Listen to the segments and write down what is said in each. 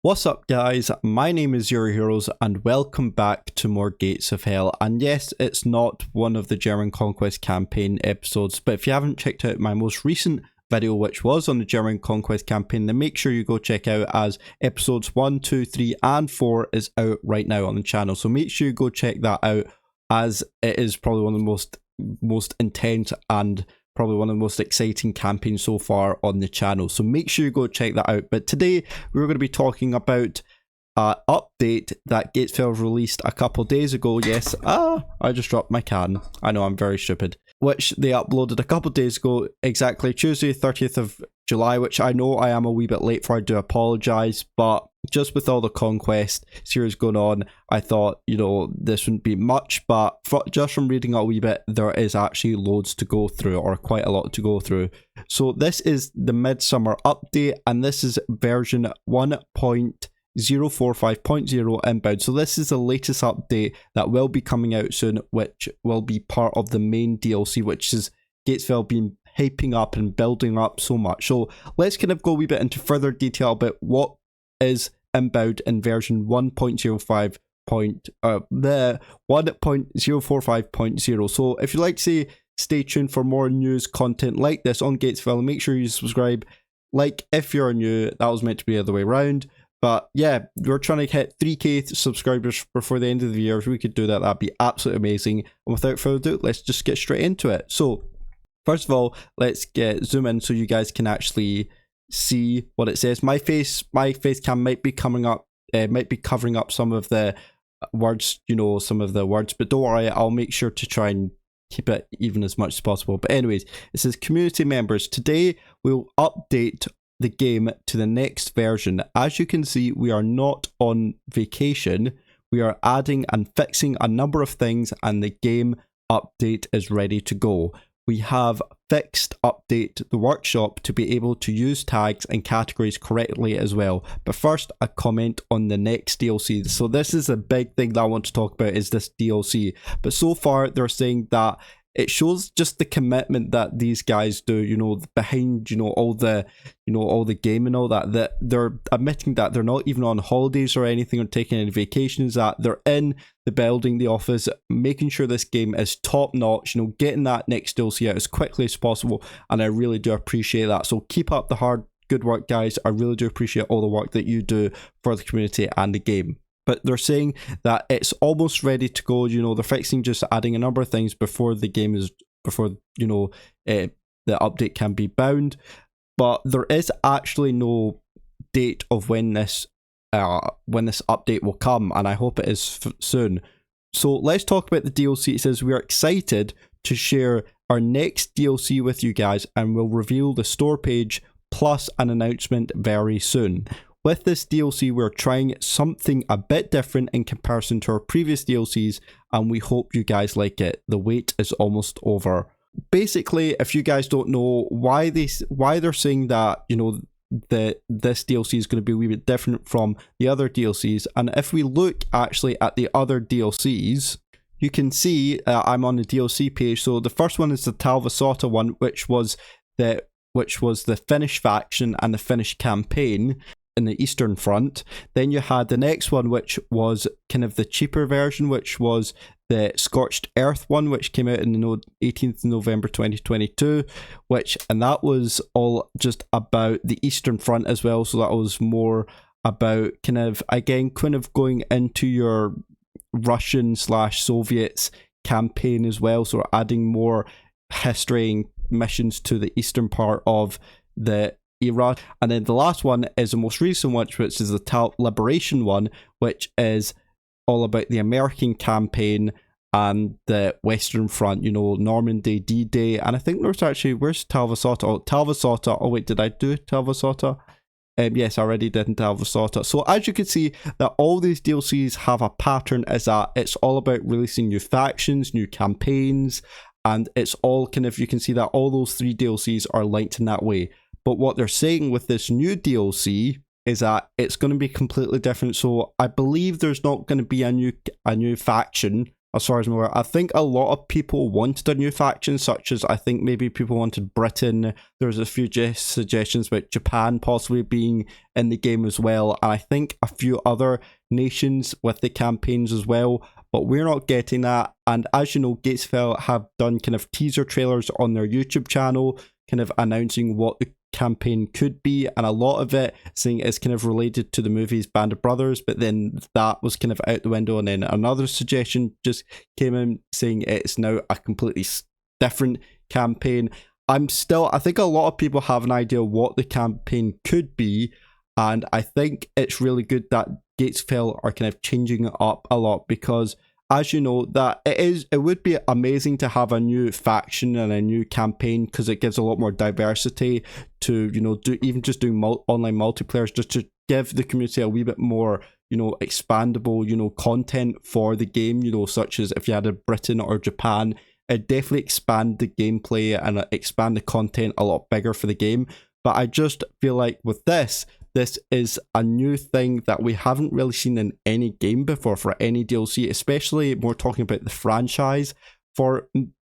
What's up guys, my name is Your Heroes and welcome back to more Gates of Hell. And yes, it's not one of the German Conquest campaign episodes, but if you haven't checked out my most recent video which was on the German Conquest campaign, then make sure you go check out, as episodes 1, 2, 3 and 4 is out right now on the channel. So make sure you go check that out, as it is probably one of the most intense and probably one of the most exciting campaigns so far on the channel. So make sure you go check that out. But today we're going to be talking about an update that Gatesville released a couple days ago. Yes, I just dropped my can. I know, I'm very stupid. Which they uploaded a couple days ago, exactly Tuesday 30th of July, which I know I am a wee bit late for, I do apologise, but just with all the Conquest series going on, I thought, you know, this wouldn't be much, but just from reading a wee bit, there is actually loads to go through, or quite a lot to go through. So this is the Midsummer update, and this is version 1.045.0 inbound. So this is the latest update that will be coming out soon, which will be part of the main DLC, which is Gatesville been hyping up and building up so much. So let's kind of go a wee bit into further detail about what is inbound in version 1.045.0. So if you'd like to say, stay tuned for more news content like this on Gatesville, make sure you subscribe. Like if you're new, that was meant to be the other way around. But yeah, we're trying to hit 3k subscribers before the end of the year. If we could do that, that'd be absolutely amazing. And without further ado, let's just get straight into it. So first of all, let's zoom in so you guys can actually see what it says. My face cam might be coming up, might be covering up some of the words, you know, some of the words, but don't worry, I'll make sure to try and keep it even as much as possible. But anyways, it says community members, today we'll update the game to the next version. As you can see, we are not on vacation. We are adding and fixing a number of things, and the game update is ready to go. We have fixed update the workshop to be able to use tags and categories correctly as well. But first, a comment on the next DLC. So this is a big thing that I want to talk about, is this DLC. But so far they're saying that it shows just the commitment that these guys do, you know, behind, you know, all the game and all that, that they're admitting that they're not even on holidays or anything or taking any vacations, that they're in the building, the office, making sure this game is top notch, you know, getting that next DLC out as quickly as possible. And I really do appreciate that. So keep up the good work, guys. I really do appreciate all the work that you do for the community and the game. But they're saying that it's almost ready to go. You know, they're fixing, just adding a number of things before the game is, you know, the update can be bound. But there is actually no date of when this update will come, and I hope it is soon. So let's talk about the DLC. It says we are excited to share our next DLC with you guys, and we'll reveal the store page plus an announcement very soon. With this DLC, we're trying something a bit different in comparison to our previous DLCs, and we hope you guys like it. The wait is almost over. Basically, if you guys don't know why they're saying that, you know, this DLC is going to be a wee bit different from the other DLCs, and if we look actually at the other DLCs, you can see I'm on the DLC page. So the first one is the Talvasota one, which was the Finnish faction and the Finnish campaign in the Eastern Front. Then you had the next one, which was kind of the cheaper version, which was the Scorched Earth one, which came out in the 18th November 2022, and that was all just about the Eastern Front as well. So that was more about kind of, again, kind of going into your Russian/Soviets campaign as well, so adding more history and missions to the eastern part of the era. And then the last one is the most recent one, which is the Tal Liberation one, which is all about the American campaign and the Western Front, you know, Normandy, D-Day. And I think there's actually, where's Talvasota? Oh, Talvasota. Oh wait, did I do Talvasota? Yes, I already did in Talvasota. So as you can see, that all these DLCs have a pattern, is that it's all about releasing new factions, new campaigns, and it's all kind of, you can see that all those 3 DLCs are linked in that way. But what they're saying with this new DLC is that it's going to be completely different. So I believe there's not going to be a new faction as far as I'm aware. I think a lot of people wanted a new faction, such as I think maybe people wanted Britain. There was a few suggestions about Japan possibly being in the game as well, and I think a few other nations with the campaigns as well, but we're not getting that. And as you know, Gatesville have done kind of teaser trailers on their YouTube channel, kind of announcing what the campaign could be, and a lot of it saying it's kind of related to the movies Band of Brothers, but then that was kind of out the window, and then another suggestion just came in saying it's now a completely different campaign. I think a lot of people have an idea what the campaign could be, and I think it's really good that Gatesville are kind of changing it up a lot, because as you know, that it would be amazing to have a new faction and a new campaign, because it gives a lot more diversity to, you know, doing online multiplayer, just to give the community a wee bit more, you know, expandable, you know, content for the game, you know, such as if you had a Britain or Japan, it definitely expand the gameplay and expand the content a lot bigger for the game. But I just feel like with this is a new thing that we haven't really seen in any game before for any DLC, especially more talking about the franchise for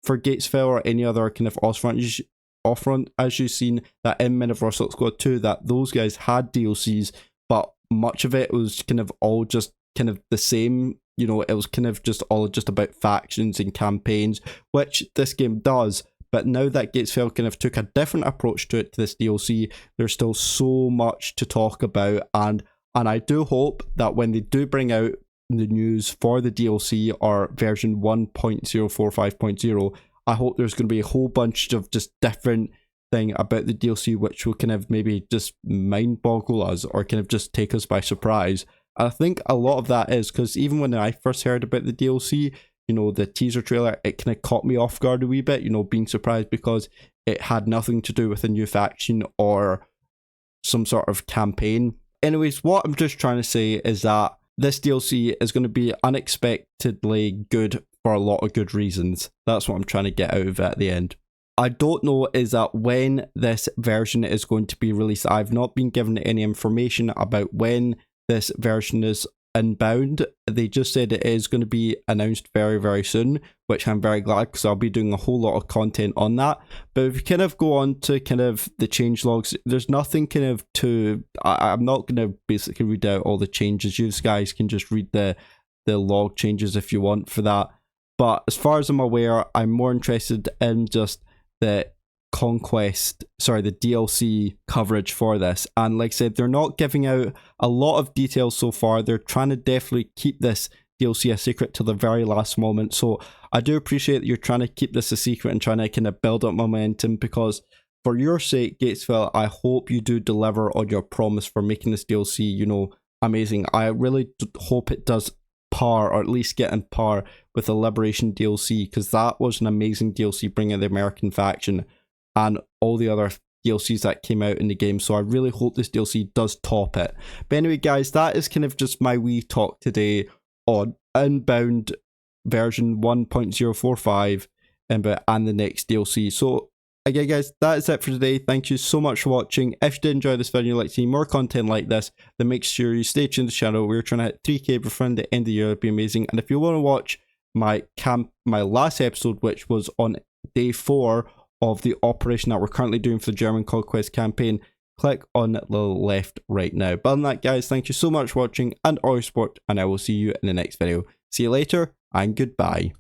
Gatesville or any other kind of Ostfront, as you've seen that in Men of War Squad 2, that those guys had DLCs, but much of it was kind of all just kind of the same. You know, it was kind of just all just about factions and campaigns, which this game does. But now that Gatesville kind of took a different approach to this DLC, there's still so much to talk about, and I do hope that when they do bring out the news for the DLC or version 1.045.0, I hope there's going to be a whole bunch of just different thing about the DLC which will kind of maybe just mind boggle us or kind of just take us by surprise. And I think a lot of that is because even when I first heard about the DLC, you know, the teaser trailer, it kind of caught me off guard a wee bit, you know, being surprised because it had nothing to do with a new faction or some sort of campaign. Anyways, what I'm just trying to say is that this DLC is going to be unexpectedly good for a lot of good reasons. That's what I'm trying to get out of it at the end. I don't know is that when this version is going to be released. I've not been given any information about when this version is inbound. They just said it is going to be announced very, very soon, which I'm very glad because I'll be doing a whole lot of content on that. But if you kind of go on to kind of the change logs, there's nothing kind of to, I'm not going to basically read out all the changes. You guys can just read the log changes if you want for that. But as far as I'm aware, I'm more interested in just the the DLC coverage for this. And like I said, they're not giving out a lot of details so far. They're trying to definitely keep this DLC a secret till the very last moment. So I do appreciate that you're trying to keep this a secret and trying to kind of build up momentum, because for your sake, Gatesville, I hope you do deliver on your promise for making this DLC, you know, amazing. I really hope it does par, or at least get in par with the Liberation DLC, because that was an amazing DLC bringing the American faction and all the other DLCs that came out in the game. So I really hope this DLC does top it. But anyway, guys, that is kind of just my wee talk today on Inbound version 1.045 and the next DLC. So again, guys, that is it for today. Thank you so much for watching. If you did enjoy this video and you'd like to see more content like this, then make sure you stay tuned to the channel. We're trying to hit 3k before the end of the year. It'd be amazing. And if you want to watch my last episode, which was on day 4 of the operation that we're currently doing for the German Conquest campaign, click on the left right now. But other than that, guys, thank you so much for watching and all your support, and I will see you in the next video. See you later, and goodbye.